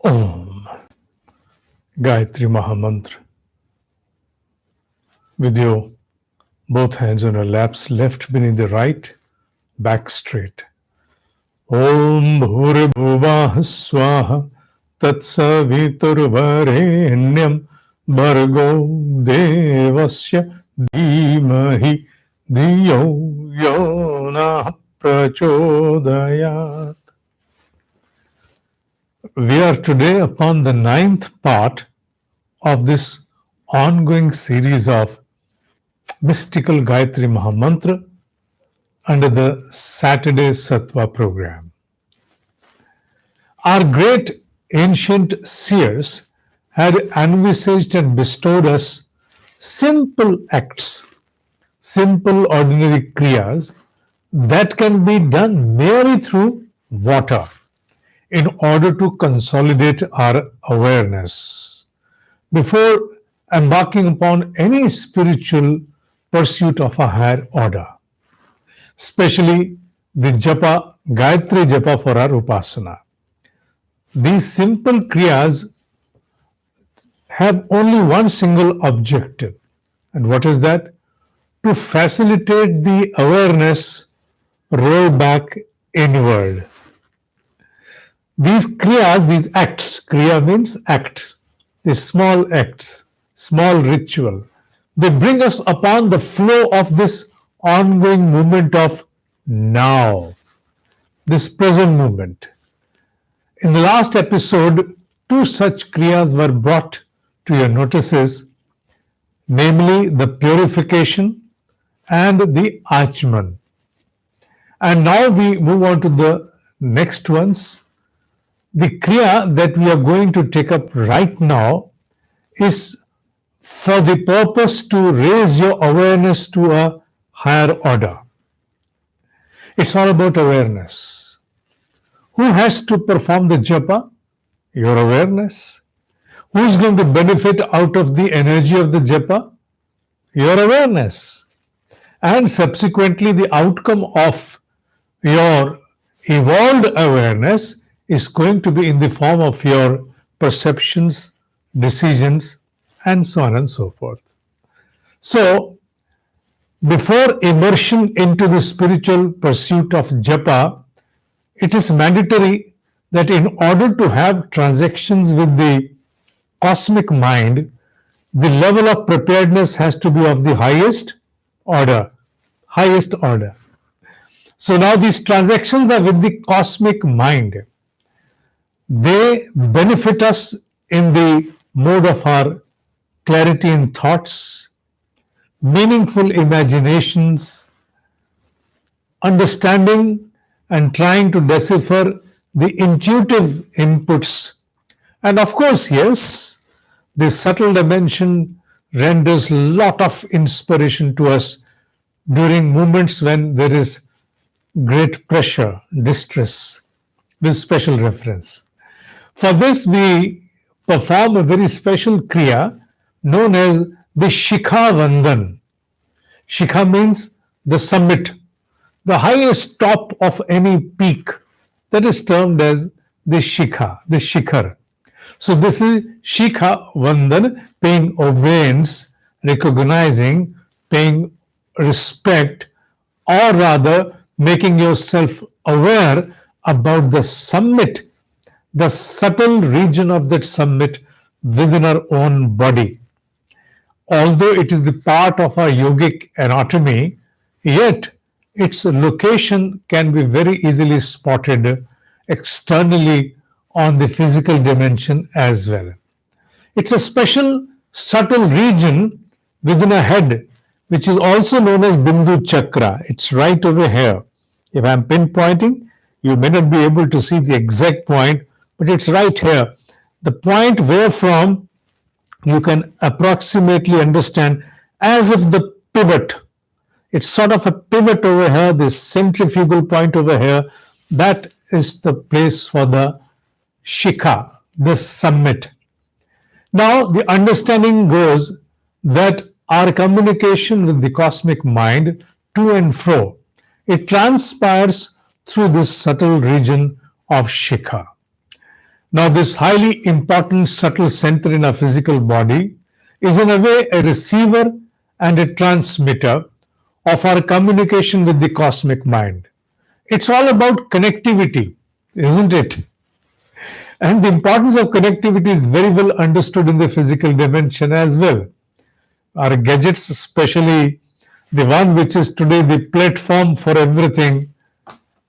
Om. Gayatri Mahamantra. With your both hands on your laps, left beneath the right, back straight. Om Bhuri Bhuvah Swaha Tatsaviturvarenyam Bhargo Devasya Dhimahi Dhiyo Yona Prachodayat. We are today upon the 9th part of this ongoing series of mystical Gayatri Mahamantra under the Saturday Sattva program. Our great ancient seers had envisaged and bestowed us simple acts, simple ordinary kriyas that can be done merely through water in order to consolidate our awareness before embarking upon any spiritual pursuit of a higher order, especially the japa, Gayatri japa for our upasana. These simple kriyas have only one single objective. And what is that? To facilitate the awareness roll back inward. These kriyas, these acts, kriya means act, these small acts, small ritual, they bring us upon the flow of this ongoing movement of now, this present movement. In the last episode, two such kriyas were brought to your notices, namely the purification and the achman. And now we move on to the next ones. The kriya that we are going to take up right now is for the purpose to raise your awareness to a higher order. It's all about awareness. Who has to perform the japa? Your awareness. Who is going to benefit out of the energy of the japa? Your awareness. And subsequently, the outcome of your evolved awareness is going to be in the form of your perceptions, decisions, and so on and so forth. So, before immersion into the spiritual pursuit of japa, it is mandatory that in order to have transactions with the cosmic mind, the level of preparedness has to be of the highest order. Highest order. So now these transactions are with the cosmic mind. They benefit us in the mode of our clarity in thoughts, meaningful imaginations, understanding and trying to decipher the intuitive inputs. And of course, yes, the subtle dimension renders a lot of inspiration to us during moments when there is great pressure, distress, with special reference. For this, we perform a very special kriya known as the Shikha Vandan. Shikha means the summit, the highest top of any peak. That is termed as the Shikha, the Shikhar. So this is Shikha Vandan, paying obeisance, recognizing, paying respect, or rather making yourself aware about the summit, the subtle region of that summit within our own body. Although it is the part of our yogic anatomy, yet its location can be very easily spotted externally on the physical dimension as well. It's a special subtle region within a head, which is also known as Bindu Chakra. It's right over here. If I'm pinpointing, you may not be able to see the exact point, but it's right here. The point where from you can approximately understand as if the pivot, it's sort of a pivot over here, this centrifugal point over here, that is the place for the Shikha, the summit. Now, the understanding goes that our communication with the cosmic mind to and fro, it transpires through this subtle region of Shikha. Now, this highly important subtle center in our physical body is, in a way, a receiver and a transmitter of our communication with the cosmic mind. It's all about connectivity, isn't it? And the importance of connectivity is very well understood in the physical dimension as well. Our gadgets, especially the one which is today the platform for everything,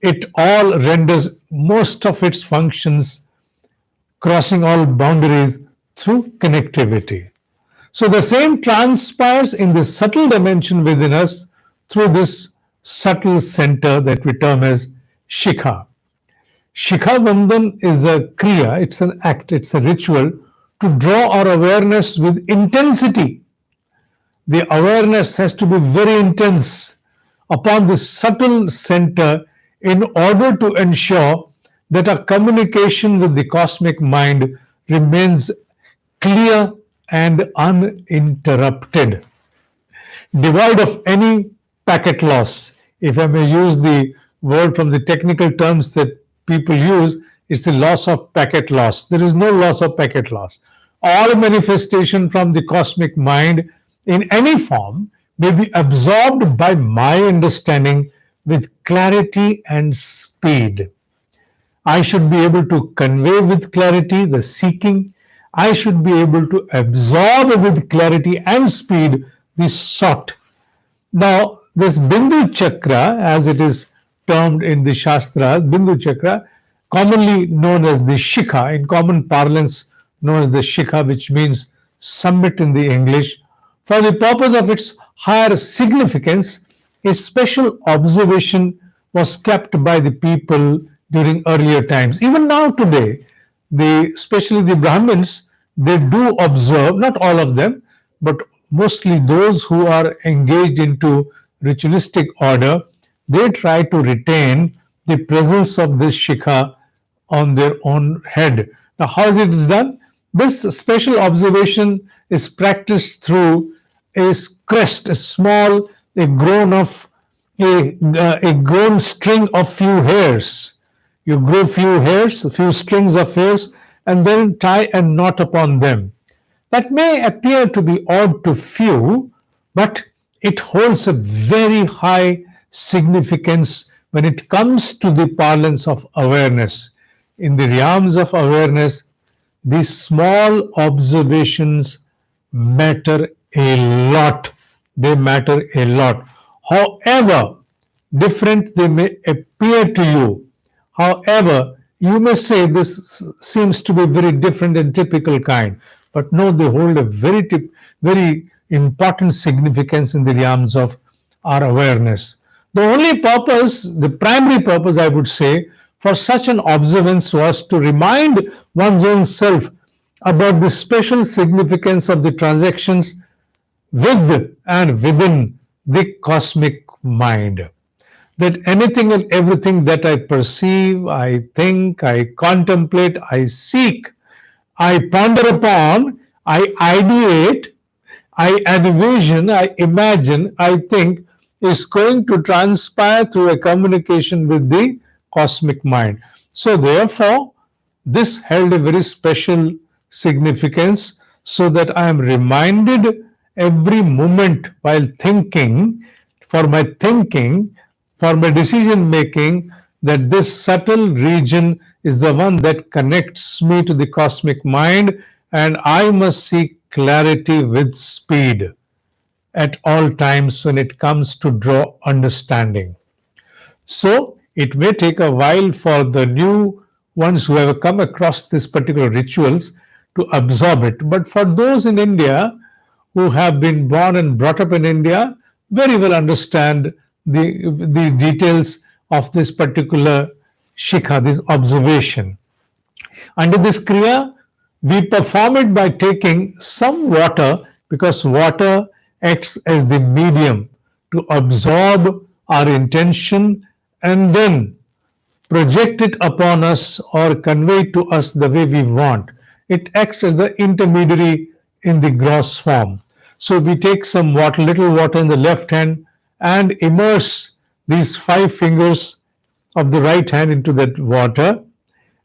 it all renders most of its functions crossing all boundaries through connectivity. So the same transpires in the subtle dimension within us through this subtle center that we term as Shikha. Shikha Bandhan is a kriya, it's an act, it's a ritual to draw our awareness with intensity. The awareness has to be very intense upon this subtle center in order to ensure that our communication with the cosmic mind remains clear and uninterrupted, devoid of any packet loss. If I may use the word from the technical terms that people use, it's the loss of packet loss. There is no loss of packet loss. All manifestation from the cosmic mind in any form may be absorbed by my understanding with clarity and speed. I should be able to convey with clarity the seeking. I should be able to absorb with clarity and speed the sought. Now, this Bindu Chakra, as it is termed in the Shastra, Bindu Chakra, commonly known as the Shikha, in common parlance known as the Shikha, which means summit in the English, for the purpose of its higher significance, a special observation was kept by the people during earlier times. Even now today, especially the Brahmins, they do observe, not all of them, but mostly those who are engaged into ritualistic order, they try to retain the presence of this Shikha on their own head. Now, how is it done? This special observation is practiced through a crest, a small, a grown string of few hairs. You grow few hairs, a few strings of hairs, and then tie a knot upon them. That may appear to be odd to few, but it holds a very high significance when it comes to the parlance of awareness. In the realms of awareness, these small observations matter a lot. They matter a lot. However different they may appear to you, however, you may say this seems to be very different and typical kind, but no, they hold a very important significance in the realms of our awareness. The only purpose, the primary purpose, I would say, for such an observance was to remind one's own self about the special significance of the transactions with and within the cosmic mind. That anything and everything that I perceive, I think, I contemplate, I seek, I ponder upon, I ideate, I envision, I imagine, I think, is going to transpire through a communication with the cosmic mind. So, therefore, this held a very special significance, so that I am reminded every moment while thinking, for my decision making, that this subtle region is the one that connects me to the cosmic mind, and I must seek clarity with speed at all times when it comes to draw understanding. So it may take a while for the new ones who have come across these particular rituals to absorb it. But for those in India who have been born and brought up in India, very well understand the details of this particular Shikha, this observation. Under this Kriya, we perform it by taking some water, because water acts as the medium to absorb our intention and then project it upon us or convey it to us the way we want. It acts as the intermediary in the gross form. So we take some water, little water in the left hand, and immerse these 5 fingers of the right hand into that water,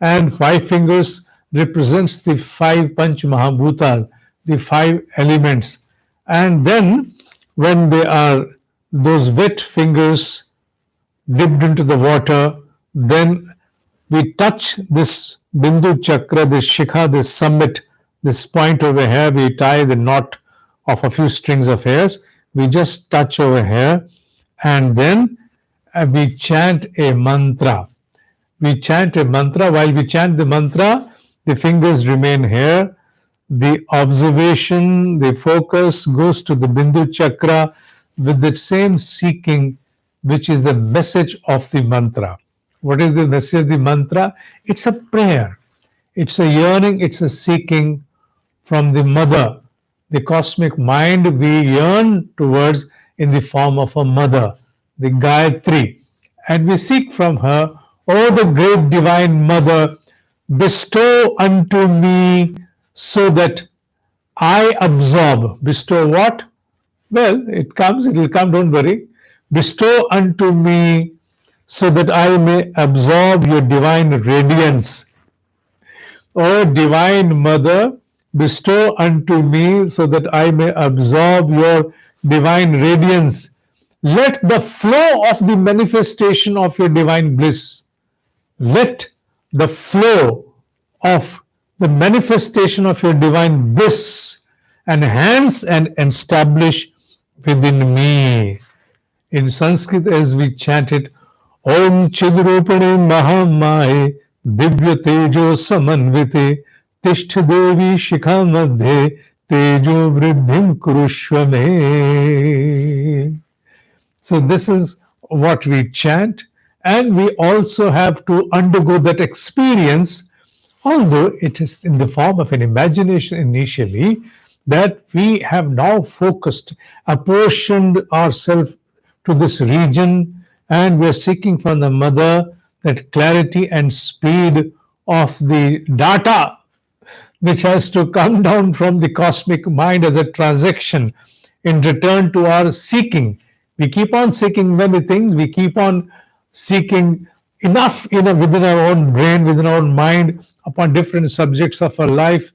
and 5 fingers represents the five Panch Mahabhutas, the five elements. And then when they are those wet fingers dipped into the water, then we touch this Bindu Chakra, this Shikha, this summit, this point over here, we tie the knot of a few strings of hairs, we just touch over here, and then we chant a mantra. We chant a mantra. While we chant the mantra, the fingers remain here. The observation, the focus goes to the Bindu Chakra with the same seeking, which is the message of the mantra. What is the message of the mantra? It's a prayer. It's a yearning, it's a seeking from the mother. The cosmic mind we yearn towards in the form of a mother, the Gayatri. And we seek from her, O the great divine mother, bestow unto me so that I absorb. Bestow what? Well, it will come, don't worry. Bestow unto me so that I may absorb your divine radiance. O divine mother, bestow unto me so that I may absorb your divine radiance. Let the flow of the manifestation of your divine bliss, let the flow of the manifestation of your divine bliss enhance and establish within me. In Sanskrit, as we chant it, Om Chidrupane Mahamaye Divya Tejo Samanvite Tishtha Devi Shikha Madhe Tejo Vriddhim Kurushvame. So this is what we chant, and we also have to undergo that experience, although it is in the form of an imagination initially, that we have now focused, apportioned ourselves to this region, and we are seeking from the mother that clarity and speed of the data which has to come down from the cosmic mind as a transaction in return to our seeking. We keep on seeking many things, we keep on seeking enough within our own brain, within our own mind, upon different subjects of our life,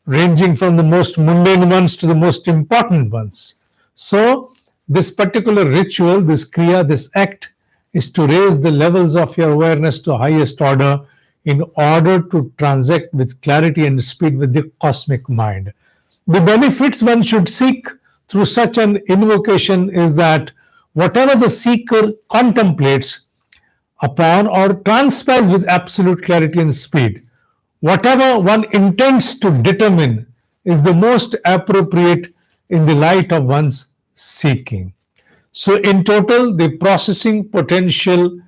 ranging from the most mundane ones to the most important ones. So, this particular ritual, this kriya, this act, is to raise the levels of your awareness to highest order in order to transact with clarity and speed with the cosmic mind. The benefits one should seek through such an invocation is that whatever the seeker contemplates upon or transpires with absolute clarity and speed, whatever one intends to determine is the most appropriate in the light of one's seeking. So in total, the processing potential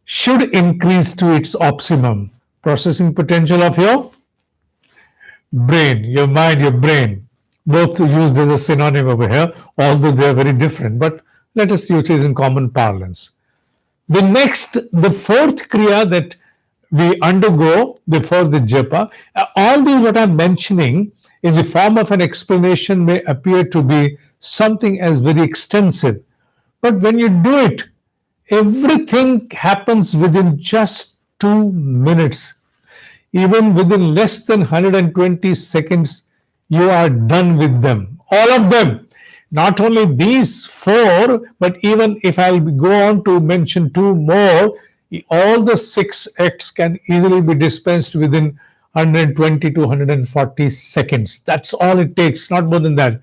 should increase to its optimum. Processing potential of your brain, your mind, your brain, both used as a synonym over here, although they are very different, but let us use it in common parlance. The fourth kriya that we undergo before the japa, all these what I'm mentioning in the form of an explanation may appear to be something as very extensive, but when you do it, everything happens within just 2 minutes. Even within less than 120 seconds, you are done with them. All of them. Not only these four, but even if I'll go on to mention two more, all the 6 acts can easily be dispensed within 120 to 140 seconds. That's all it takes, not more than that.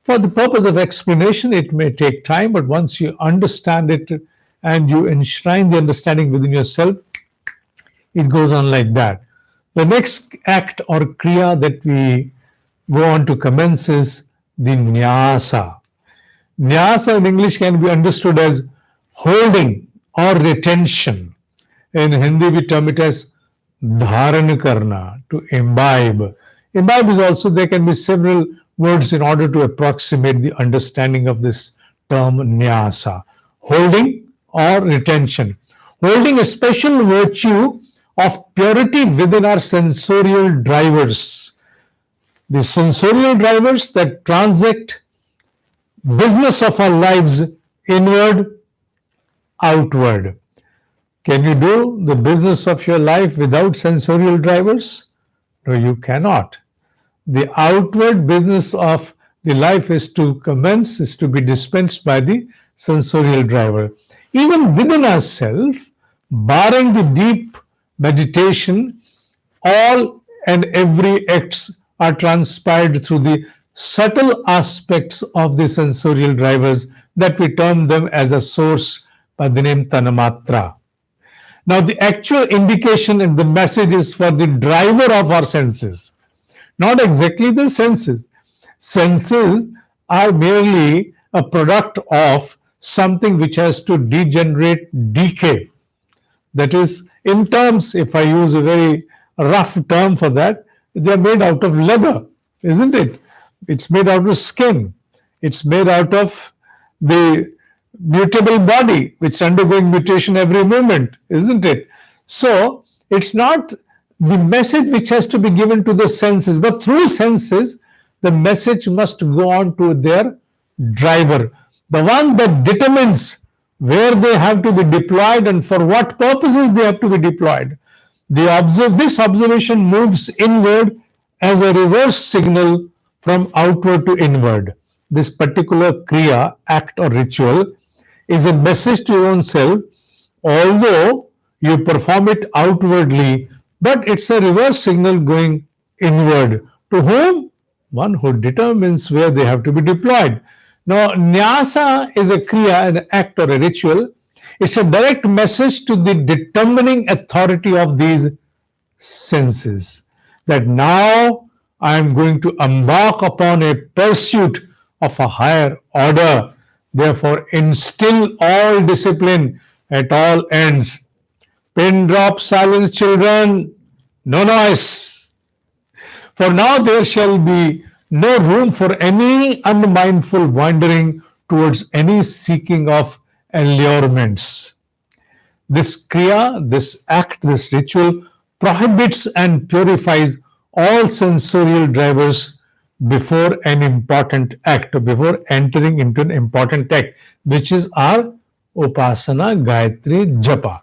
For the purpose of explanation, it may take time, but once you understand it and you enshrine the understanding within yourself, it goes on like that. The next act or kriya that we go on to commence is the nyasa. Nyasa in English can be understood as holding or retention. In Hindi we term it as dharna karna, to imbibe. Imbibe is also, there can be several words in order to approximate the understanding of this term nyasa. Holding or retention. Holding a special virtue of purity within our sensorial drivers. The sensorial drivers that transact business of our lives inward, outward. Can you do the business of your life without sensorial drivers? No, you cannot. The outward business of the life is to commence, is to be dispensed by the sensorial driver. Even within ourselves, barring the deep meditation, all and every acts are transpired through the subtle aspects of the sensorial drivers that we term them as a source by the name Tanamatra. Now, the actual indication and the message is for the driver of our senses, not exactly the senses. Senses are merely a product of something which has to degenerate, decay. That is, in terms, if I use a very rough term for that, they are made out of leather, isn't it? It's made out of skin. It's made out of the mutable body, which is undergoing mutation every moment, isn't it? So it's not the message which has to be given to the senses, but through senses, the message must go on to their driver, the one that determines where they have to be deployed and for what purposes they have to be deployed. This observation moves inward as a reverse signal from outward to inward. This particular kriya, act or ritual is a message to your own self, although you perform it outwardly, but it's a reverse signal going inward. To whom? One who determines where they have to be deployed. Now, nyasa is a kriya, an act or a ritual. It's a direct message to the determining authority of these senses that now I am going to embark upon a pursuit of a higher order. Therefore, instill all discipline at all ends. Pin drop silence, children, no noise. For now there shall be no room for any unmindful wandering towards any seeking of allurements. This kriya, this act, this ritual prohibits and purifies all sensorial drivers before an important act, before entering into an important act, which is our Upasana Gayatri Japa.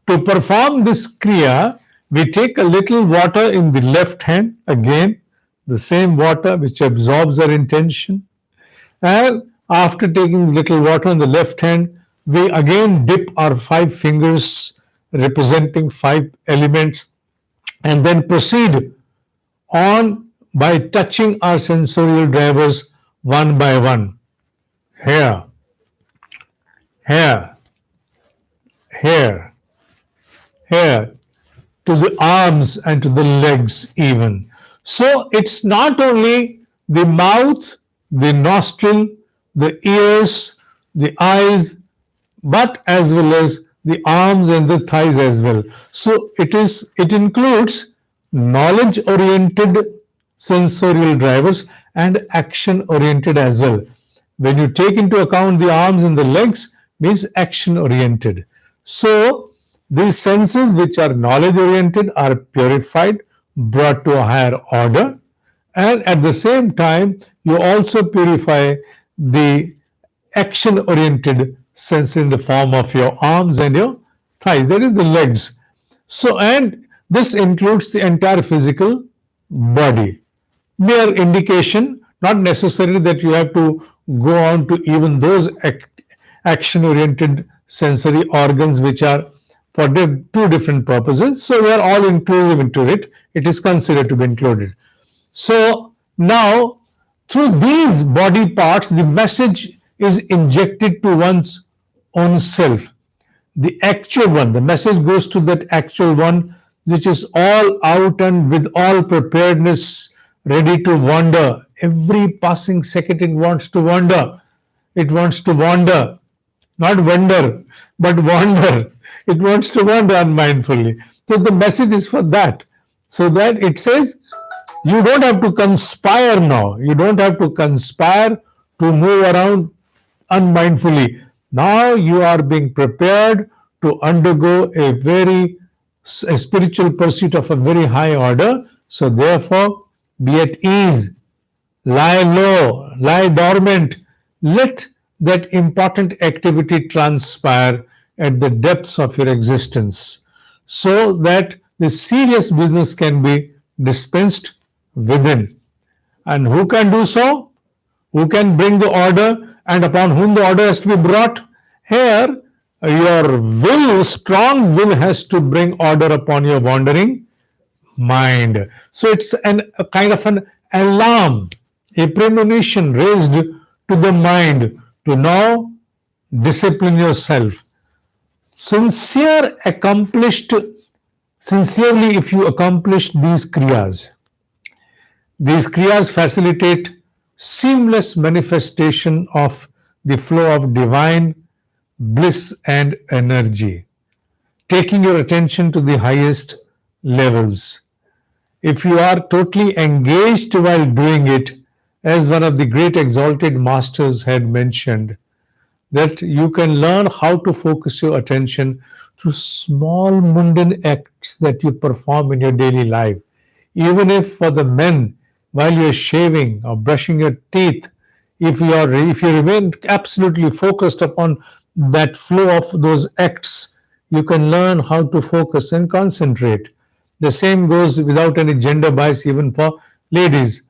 To perform this kriya, we take a little water in the left hand, again, the same water which absorbs our intention. And after taking little water in the left hand, we again dip our 5 fingers representing 5 elements and then proceed on by touching our sensorial drivers one by one. Here, here, here, here, to the arms and to the legs even. So it's not only the mouth, the nostril, the ears, the eyes, but as well as the arms and the thighs as well. So it includes knowledge oriented sensorial drivers and action oriented as well. When you take into account the arms and the legs, means action oriented. So these senses which are knowledge oriented are purified, brought to a higher order, and at the same time you also purify the action oriented sense in the form of your arms and your thighs, that is the legs. So, and this includes the entire physical body. Mere indication, not necessarily that you have to go on to even those action oriented sensory organs which are for 2 different purposes. So we are all inclusive into it. It is considered to be included. So now through these body parts, the message is injected to one's own self. The actual one, the message goes to that actual one which is all out and with all preparedness, ready to wander. Every passing second it wants to wander. It wants to wander, not wander, but wander. It wants to wander unmindfully. So the message is for that. So that it says, you don't have to conspire now. You don't have to conspire to move around unmindfully. Now you are being prepared to undergo a spiritual pursuit of a very high order. So therefore, be at ease, lie low, lie dormant, let that important activity transpire at the depths of your existence so that the serious business can be dispensed within. And who can do so? Who can bring the order and upon whom the order has to be brought? Here, your will, strong will, has to bring order upon your wandering mind. So it's a kind of an alarm, a premonition raised to the mind to now discipline yourself. Sincere, accomplished, sincerely, if you accomplish these kriyas facilitate seamless manifestation of the flow of divine bliss and energy, taking your attention to the highest levels. If you are totally engaged while doing it, as one of the great exalted masters had mentioned, that you can learn how to focus your attention to small mundane acts that you perform in your daily life. Even if for the men, while you're shaving or brushing your teeth, if you remain absolutely focused upon that flow of those acts, you can learn how to focus and concentrate. The same goes without any gender bias even for ladies.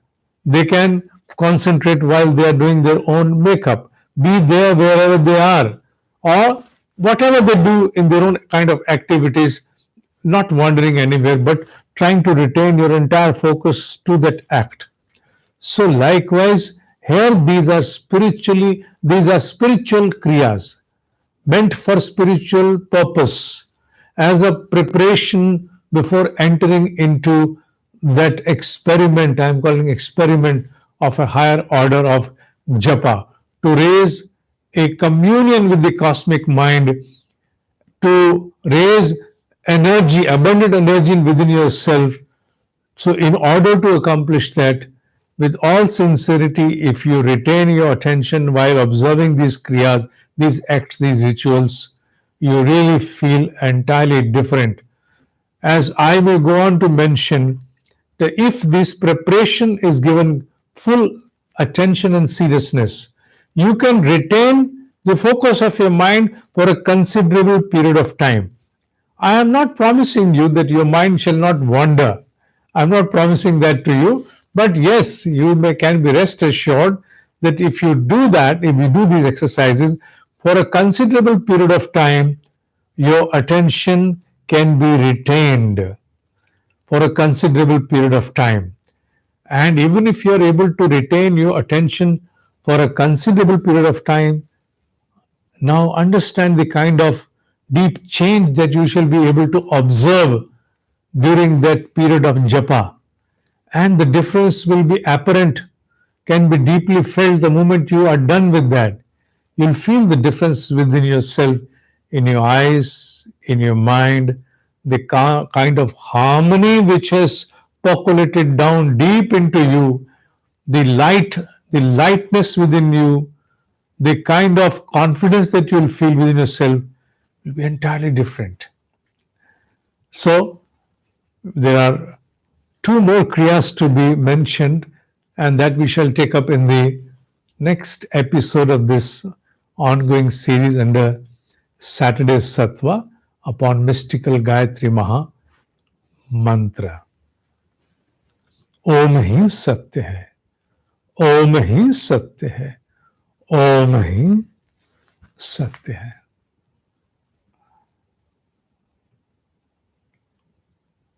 They can concentrate while they are doing their own makeup, be there wherever they are, or whatever they do in their own kind of activities, not wandering anywhere, but trying to retain your entire focus to that act. So likewise, here these are spiritual kriyas meant for spiritual purpose as a preparation before entering into that experiment, I am calling experiment of a higher order of japa, to raise a communion with the cosmic mind, to raise energy, abundant energy within yourself. So, in order to accomplish that, with all sincerity, if you retain your attention while observing these kriyas, these acts, these rituals, you really feel entirely different. As I will go on to mention, that if this preparation is given full attention and seriousness, you can retain the focus of your mind for a considerable period of time. I am not promising you that your mind shall not wander. I'm not promising that to you. But yes, can be rest assured that if you do that, if you do these exercises for a considerable period of time, your attention can be retained for a considerable period of time. And even if you are able to retain your attention for a considerable period of time, now understand the kind of deep change that you shall be able to observe during that period of japa. And the difference will be apparent, can be deeply felt the moment you are done with that. You'll feel the difference within yourself, in your eyes, in your mind, the kind of harmony which has percolated down deep into you, the light, the lightness within you, the kind of confidence that you'll feel within yourself will be entirely different. So, there are two more kriyas to be mentioned, and that we shall take up in the next episode of this ongoing series under Saturday Sattva upon mystical Gayatri Mahamantra. ओम ही सत्य है, ओम ही सत्य है, ओम ही सत्य है.